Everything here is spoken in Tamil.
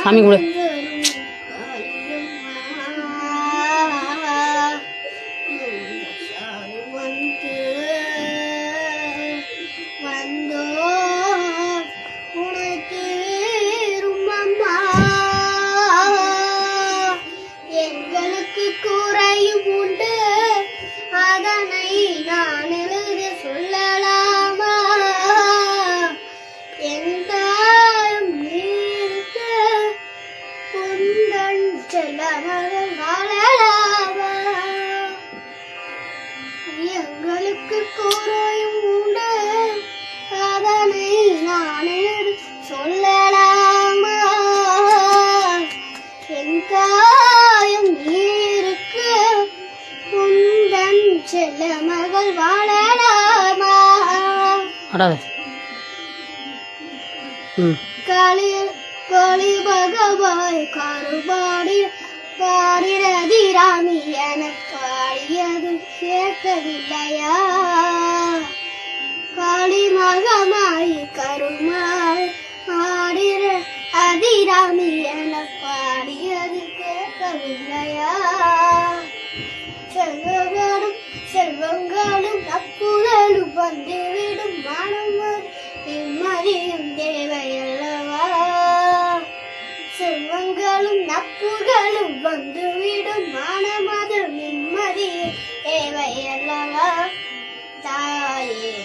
சாமி கூட எங்களுக்கு கூறையும் உண்டு அதனை நானே சொல்லலாமா என் காயம் நீருக்கு உந்தன் செல்ல மகள் வாழலாமா காளி பகவாய் கருபாடி பாடிரதி ராமி என பாடியது கேட்கவில்லையா காளி மகமாய் கருமாய் பாடிர அதிராமி என பாடியது கேட்கவில்லையா செல்வங்களும் தப்புதலும் வந்துவிடும் மனம் நிம்மதியும் தேவையல்லவா செல்வங்களும் நப்புகளும் வந்துவிடும் மனமது நிம்மதியும் தேவையல்லவா தாயே